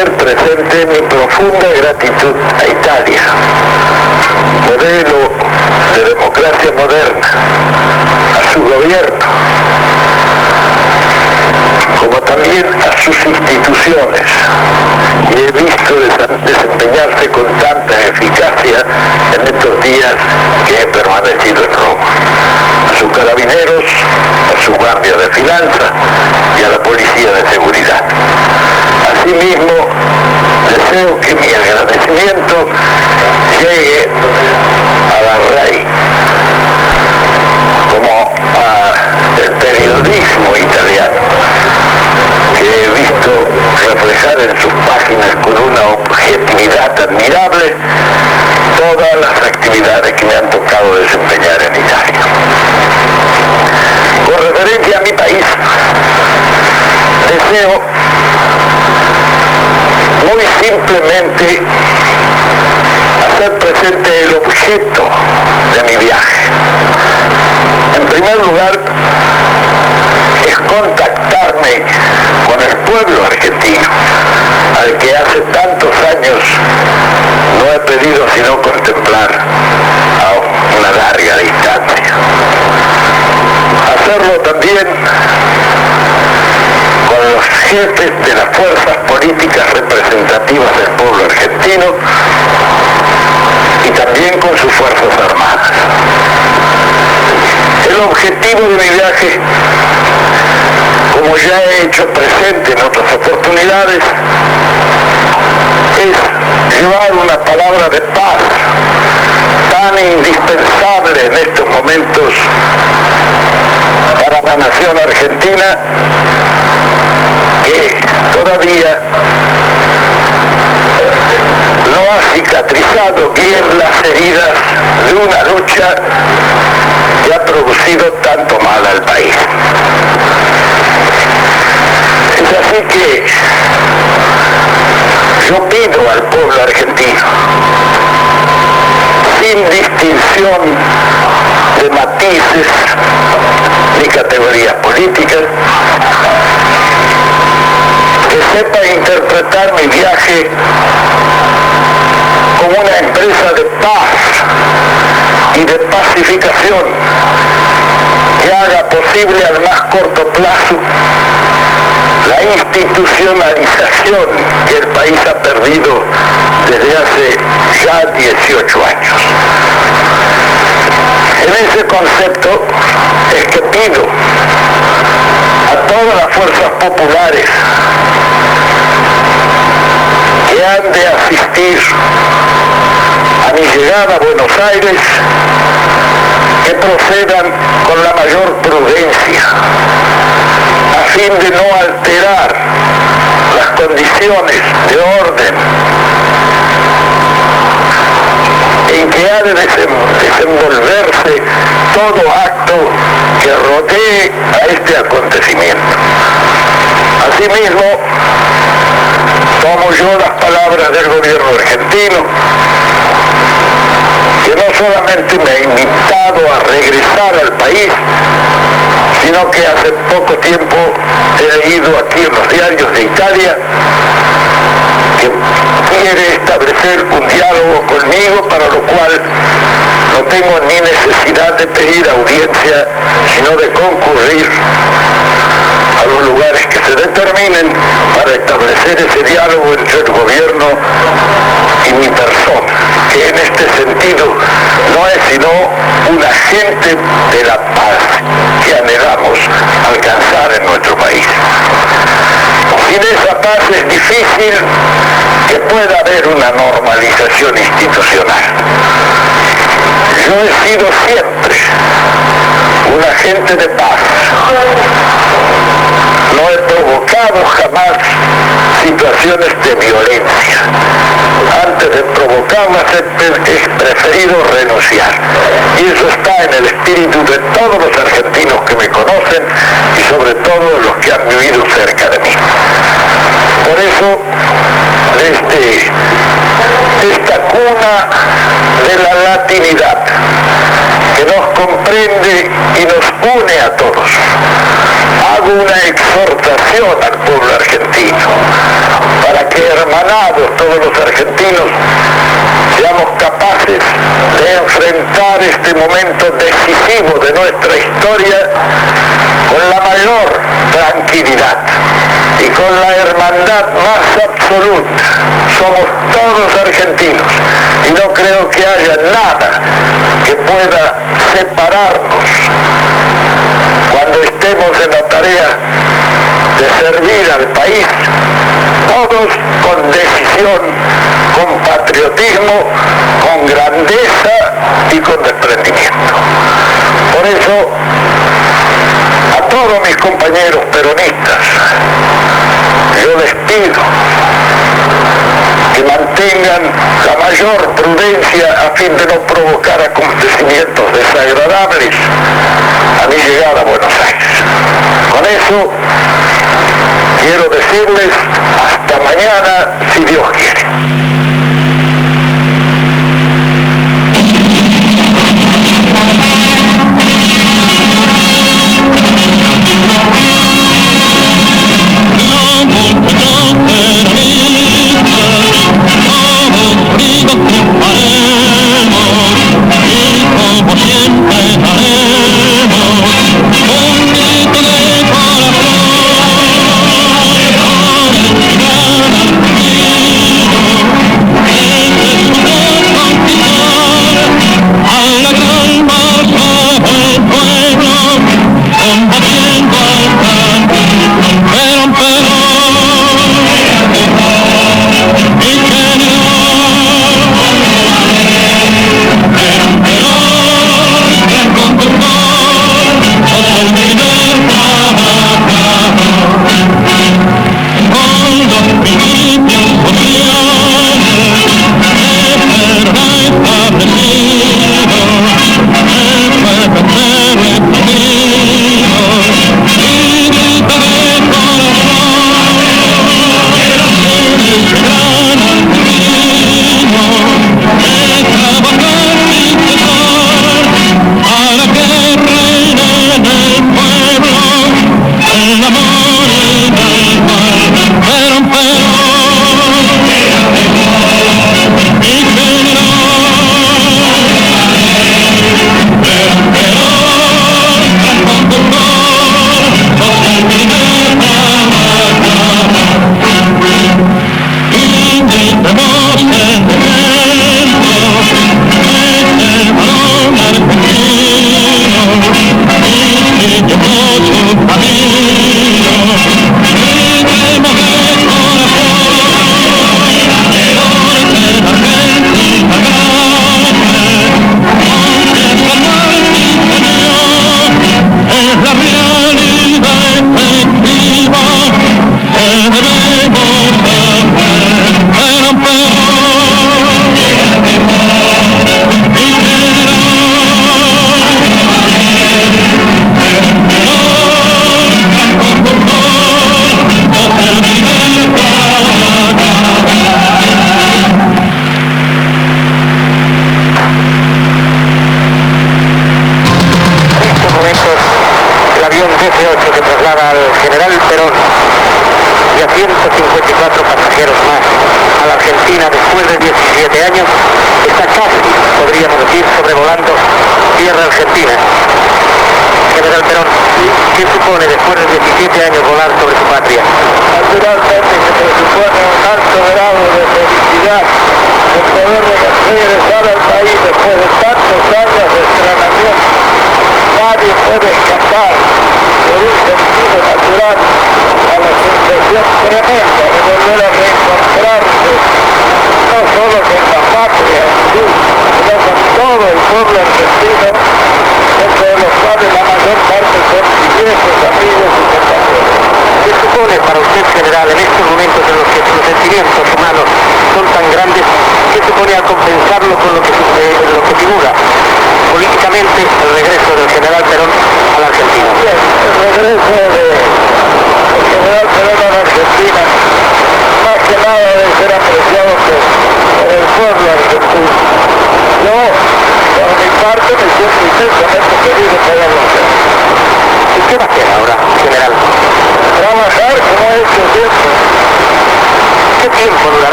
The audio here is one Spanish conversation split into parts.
hacer presente mi profunda gratitud a Italia, modelo de democracia moderna, a su gobierno, como también a sus instituciones, y he visto desempeñarse con tanta eficacia en estos días que he permanecido en Roma. A sus carabineros, a su guardia de finanzas y a la policía de seguridad. Asimismo, deseo que mi agradecimiento llegue a la RAI, como al periodismo italiano, que he visto reflejar en sus páginas con una objetividad admirable todas las actividades que me han tocado desempeñar en Italia. Con referencia a mi país, deseo muy simplemente hacer presente el objeto de mi viaje. En primer lugar, es contactarme con el pueblo argentino, al que hace tantos años no he pedido sino contemplar a una larga distancia. Hacerlo también con los jefes de las fuerzas políticas representativas del pueblo argentino y también con sus fuerzas armadas. El objetivo de mi viaje, como ya he hecho presente en otras oportunidades, es llevar una palabra de paz tan indispensable en estos momentos para la nación argentina, que todavía no ha cicatrizado bien las heridas de una lucha que ha producido tanto mal al país. Es así que yo pido al pueblo argentino, sin distinción de matices ni categorías políticas, que sepa interpretar mi viaje como una empresa de paz y de pacificación que haga posible al más corto plazo la institucionalización que el país ha perdido desde hace ya 18 años. En ese concepto es que pido a todas las fuerzas populares que han de asistir a mi llegada a Buenos Aires que procedan con la mayor prudencia a fin de no alterar las condiciones de orden en que ha de desenvolverse todo acto que rodee a este acontecimiento. Asimismo, tomo yo las palabras del gobierno argentino, que no solamente me ha invitado a regresar al país, sino que hace poco tiempo he leído aquí en los diarios de Italia que quiere establecer un diálogo conmigo, para lo cual no tengo ni necesidad de pedir audiencia, sino de concurrir a los lugares que se determinen para establecer ese diálogo entre el gobierno y mi persona, que en este sentido no es sino un agente de la paz que anhelamos alcanzar en nuestro país. Sin esa paz es difícil que pueda haber una normalización institucional. Yo he sido siempre un agente de paz. No he provocado jamás situaciones de violencia. Antes de provocarlas he preferido renunciar. Y eso está en el espíritu de todos los argentinos que me conocen y sobre todo los que han vivido cerca de mí. Por eso, desde esta cuna de la latinidad, que nos comprende y nos une a todos, hago una exhortación al pueblo argentino para que que hermanados todos los argentinos seamos capaces de enfrentar este momento decisivo de nuestra historia con la mayor tranquilidad y con la hermandad más absoluta. Somos todos argentinos y no creo que haya nada que pueda separarnos cuando estemos en la tarea de servir al país, todos con decisión, con patriotismo, con grandeza y con desprendimiento. Por eso, a todos mis compañeros peronistas, yo les pido que mantengan la mayor prudencia a fin de no provocar acontecimientos desagradables a mi llegada a Buenos Aires. Con eso quiero decirles hasta mañana, si Dios quiere. Argentina, más que nada debe ser apreciado por el pueblo argentino.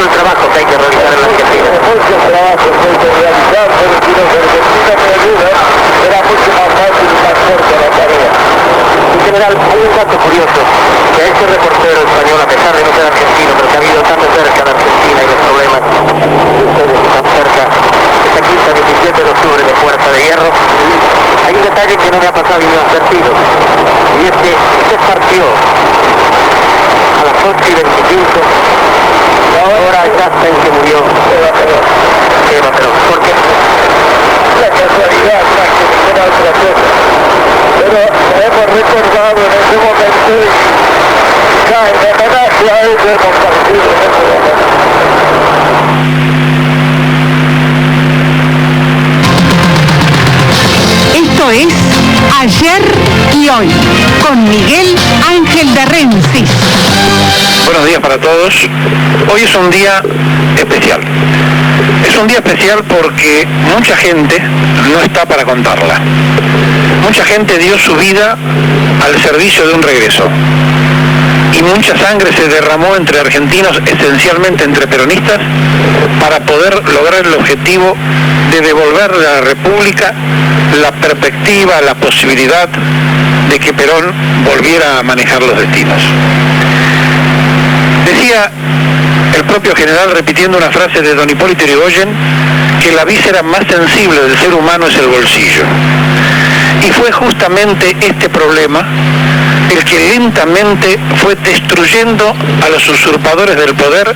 mucho el trabajo que hay que realizar en la Argentina. Mucho trabajo que hay que realizar, pero si los argentinos me ayudan, será mucho más fácil y más corta la tarea. En general, hay un dato curioso, que este reportero español, a pesar de no ser argentino, pero que ha vivido tan de cerca de Argentina y los problemas de ustedes tan cerca, esta quinta 17 de octubre de Puerta de Hierro, hay un detalle que no me ha pasado inadvertido, y es que usted partió a las 8:25, hora exacta en que murió Eva Perón. ¿Por qué? La casualidad, más que ninguna otra cosa. Pero hemos recordado en ese momento y ya en homenaje a eso hemos partido en ese momento. Esto es Ayer y Hoy, con Miguel Ángel de Rensis. Buenos días para todos. Hoy es un día especial. Es un día especial porque mucha gente no está para contarla. Mucha gente dio su vida al servicio de un regreso. Y mucha sangre se derramó entre argentinos, esencialmente entre peronistas, para poder lograr el objetivo de devolverle a la República la perspectiva, la posibilidad de que Perón volviera a manejar los destinos. Decía el propio general, repitiendo una frase de don Hipólito Yrigoyen, que la víscera más sensible del ser humano es el bolsillo. Y fue justamente este problema el que lentamente fue destruyendo a los usurpadores del poder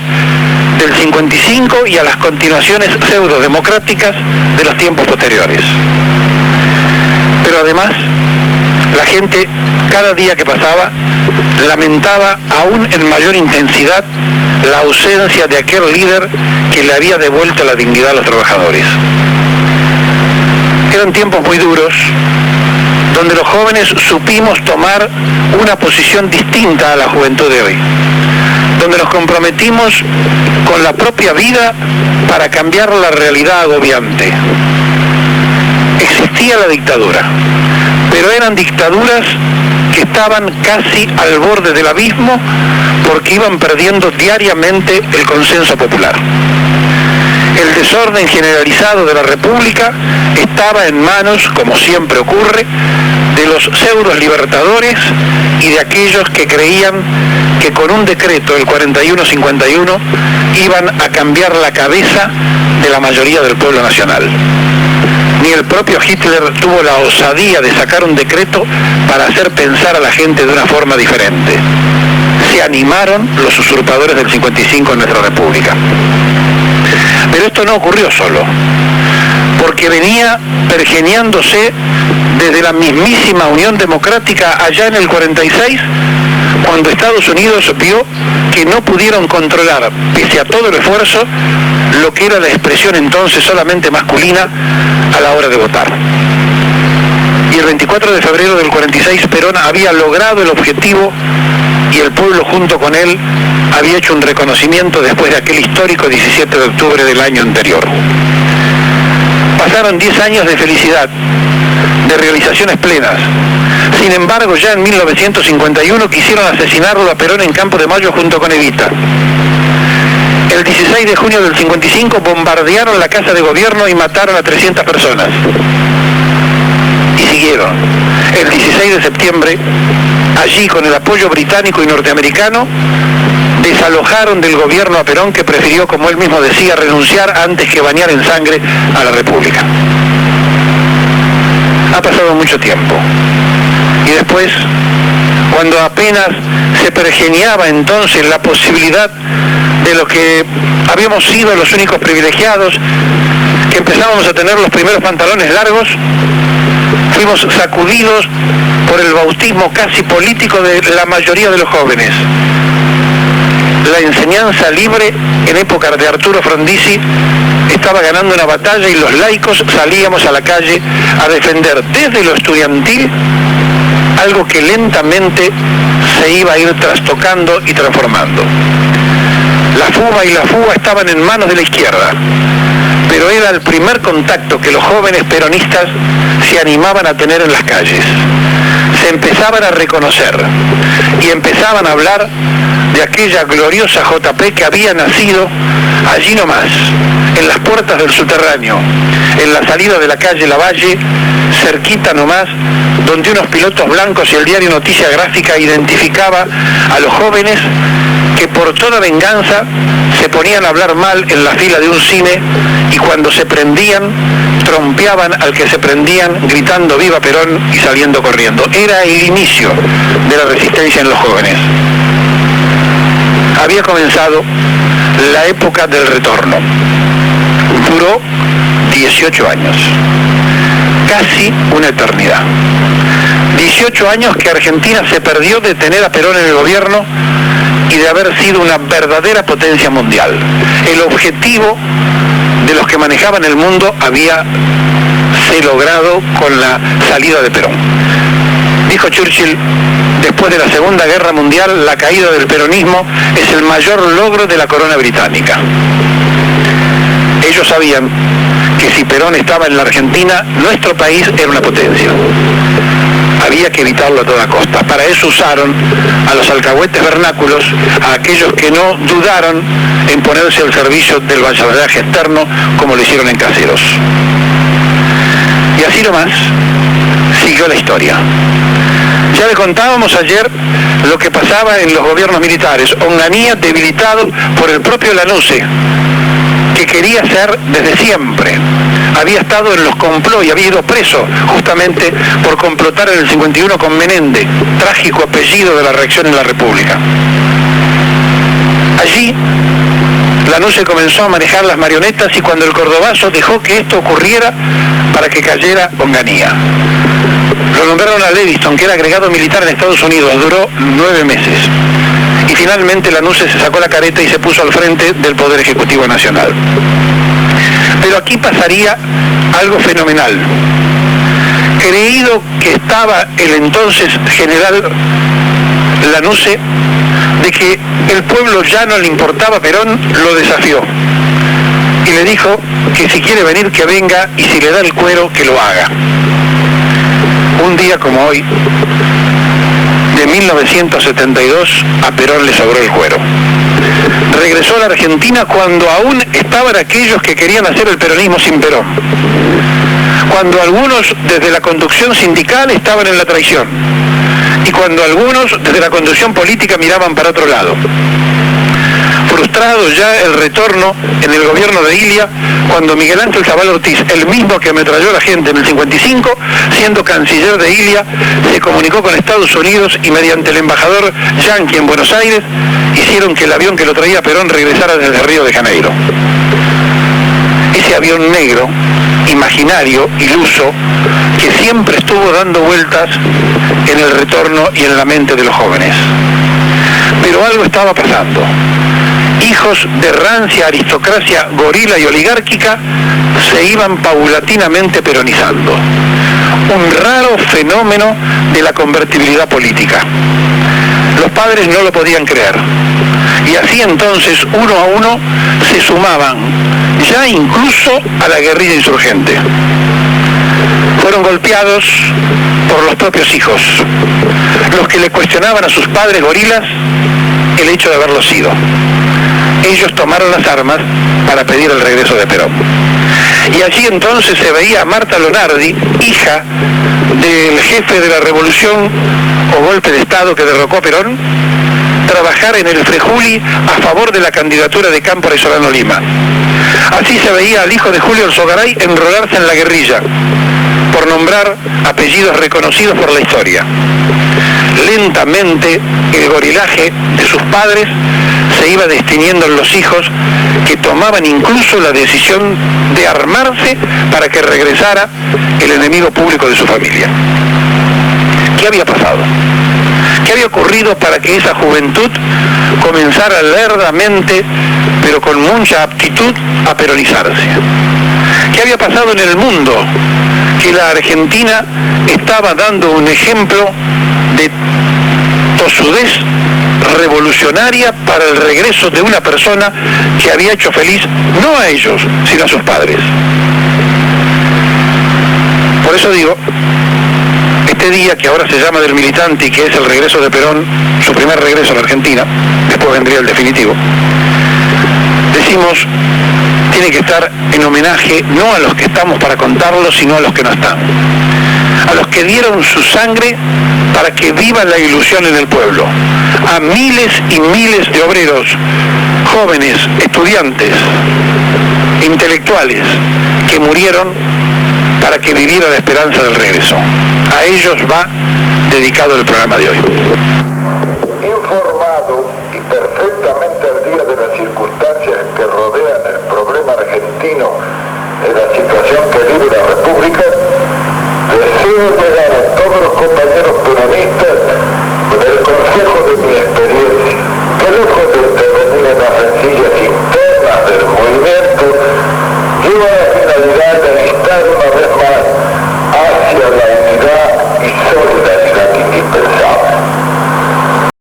del 55 y a las continuaciones pseudo-democráticas de los tiempos posteriores. Pero además, la gente, cada día que pasaba, lamentaba aún en mayor intensidad la ausencia de aquel líder que le había devuelto la dignidad a los trabajadores. Eran tiempos muy duros, donde los jóvenes supimos tomar una posición distinta a la juventud de hoy, donde nos comprometimos con la propia vida para cambiar la realidad agobiante. Existía la dictadura, pero eran dictaduras que estaban casi al borde del abismo porque iban perdiendo diariamente el consenso popular. El desorden generalizado de la República estaba en manos, como siempre ocurre, de los pseudos libertadores y de aquellos que creían que con un decreto, el 41-51, iban a cambiar la cabeza de la mayoría del pueblo nacional. Ni el propio Hitler tuvo la osadía de sacar un decreto para hacer pensar a la gente de una forma diferente. Se animaron los usurpadores del 55 en nuestra República. Pero esto no ocurrió solo, porque venía pergeñándose desde la mismísima Unión Democrática allá en el 46, cuando Estados Unidos vio que no pudieron controlar, pese a todo el esfuerzo, lo que era la expresión entonces solamente masculina a la hora de votar. Y el 24 de febrero del 46 Perón había logrado el objetivo y el pueblo junto con él había hecho un reconocimiento después de aquel histórico 17 de octubre del año anterior. Pasaron 10 años de felicidad, de realizaciones plenas. Sin embargo, ya en 1951 quisieron asesinarlo a Perón en Campo de Mayo junto con Evita. El 16 de junio del 55 bombardearon la Casa de Gobierno y mataron a 300 personas. Y siguieron. El 16 de septiembre, allí con el apoyo británico y norteamericano, desalojaron del gobierno a Perón, que prefirió, como él mismo decía, renunciar antes que bañar en sangre a la República. Ha pasado mucho tiempo. Y después, cuando apenas se pergeñaba entonces la posibilidad de lo que habíamos sido los únicos privilegiados, que empezábamos a tener los primeros pantalones largos, fuimos sacudidos por el bautismo casi político de la mayoría de los jóvenes. La enseñanza libre en época de Arturo Frondizi estaba ganando una batalla y los laicos salíamos a la calle a defender desde lo estudiantil algo que lentamente se iba a ir trastocando y transformando. La FUBA y la FUBA estaban en manos de la izquierda, pero era el primer contacto que los jóvenes peronistas se animaban a tener en las calles. Se empezaban a reconocer y empezaban a hablar de aquella gloriosa JP que había nacido allí nomás, en las puertas del subterráneo, en la salida de la calle Lavalle, cerquita nomás, donde unos pilotos blancos y el diario Noticia Gráfica identificaba a los jóvenes que por toda venganza se ponían a hablar mal en la fila de un cine y cuando se prendían, trompeaban al que se prendían gritando "Viva Perón" y saliendo corriendo. Era el inicio de la resistencia en los jóvenes. Había comenzado la época del retorno. Duró 18 años, casi una eternidad. 18 años que Argentina se perdió de tener a Perón en el gobierno y de haber sido una verdadera potencia mundial. El objetivo de los que manejaban el mundo había logrado con la salida de Perón. Dijo Churchill, después de la Segunda Guerra Mundial, la caída del peronismo es el mayor logro de la corona británica. Ellos sabían que si Perón estaba en la Argentina, nuestro país era una potencia. Había que evitarlo a toda costa. Para eso usaron a los alcahuetes vernáculos, a aquellos que no dudaron en ponerse al servicio del vasallaje externo, como lo hicieron en Caseros. Y así nomás siguió la historia. Ya le contábamos ayer lo que pasaba en los gobiernos militares. Onganía debilitado por el propio Lanusse, que quería ser desde siempre. Había estado en los complots y había ido preso justamente por complotar en el 51 con Menende, trágico apellido de la reacción en la República. Allí, Lanusse comenzó a manejar las marionetas y cuando el cordobazo dejó que esto ocurriera para que cayera Onganía. Lo nombraron a Leviston, que era agregado militar en Estados Unidos, duró 9 meses. Y finalmente Lanusse se sacó la careta y se puso al frente del Poder Ejecutivo Nacional. Pero aquí pasaría algo fenomenal. Creído que estaba el entonces general Lanusse de que el pueblo ya no le importaba Perón, lo desafió. Y le dijo que si quiere venir que venga y si le da el cuero que lo haga. Un día como hoy, de 1972, a Perón le sobró el cuero. Regresó a la Argentina cuando aún estaban aquellos que querían hacer el peronismo sin Perón. Cuando algunos desde la conducción sindical estaban en la traición. Y cuando algunos desde la conducción política miraban para otro lado. Frustrado ya el retorno en el gobierno de Ilia, cuando Miguel Ángel Zabal Ortiz, el mismo que ametralló a la gente en el 55, siendo canciller de Ilia, se comunicó con Estados Unidos y mediante el embajador yanqui en Buenos Aires, hicieron que el avión que lo traía Perón regresara desde Río de Janeiro. Ese avión negro, imaginario, iluso, que siempre estuvo dando vueltas en el retorno y en la mente de los jóvenes. Pero algo estaba pasando. Hijos de rancia aristocracia gorila y oligárquica se iban paulatinamente peronizando. Un raro fenómeno de la convertibilidad política. Los padres no lo podían creer. Y así entonces, uno a uno, se sumaban, ya incluso a la guerrilla insurgente. Fueron golpeados por los propios hijos, los que le cuestionaban a sus padres gorilas el hecho de haberlo sido. Ellos tomaron las armas para pedir el regreso de Perón. Y allí entonces se veía a Marta Lonardi, hija del jefe de la revolución o golpe de Estado que derrocó a Perón, trabajar en el Frejuli a favor de la candidatura de Cámpora y Solano Lima. Así se veía al hijo de Julio Alzogaray enrolarse en la guerrilla, por nombrar apellidos reconocidos por la historia. Lentamente el gorilaje de sus padres se iba destiniendo en los hijos, que tomaban incluso la decisión de armarse para que regresara el enemigo público de su familia. ¿Qué había pasado? ¿Qué había ocurrido para que esa juventud comenzara lerdamente, pero con mucha aptitud, a peronizarse? ¿Qué había pasado en el mundo? Que la Argentina estaba dando un ejemplo de tosudez revolucionaria para el regreso de una persona que había hecho feliz no a ellos, sino a sus padres. Por eso digo, este este día, que ahora se llama del militante y que es el regreso de Perón, su primer regreso a la Argentina, después vendría el definitivo, decimos, tiene que estar en homenaje no a los que estamos para contarlo, sino a los que no están. A los que dieron su sangre para que viva la ilusión en el pueblo. A miles y miles de obreros, jóvenes, estudiantes, intelectuales, que murieron para que viviera la esperanza del regreso. A ellos va dedicado el programa de hoy. Informado y perfectamente al día de las circunstancias que rodean el problema argentino, de la situación que vive la República, deseo llegar a todos los compañeros peronistas con el consejo de mi experiencia, que lejos de intervenir en las rencillas internas del movimiento, lleva la finalidad de instar una vez más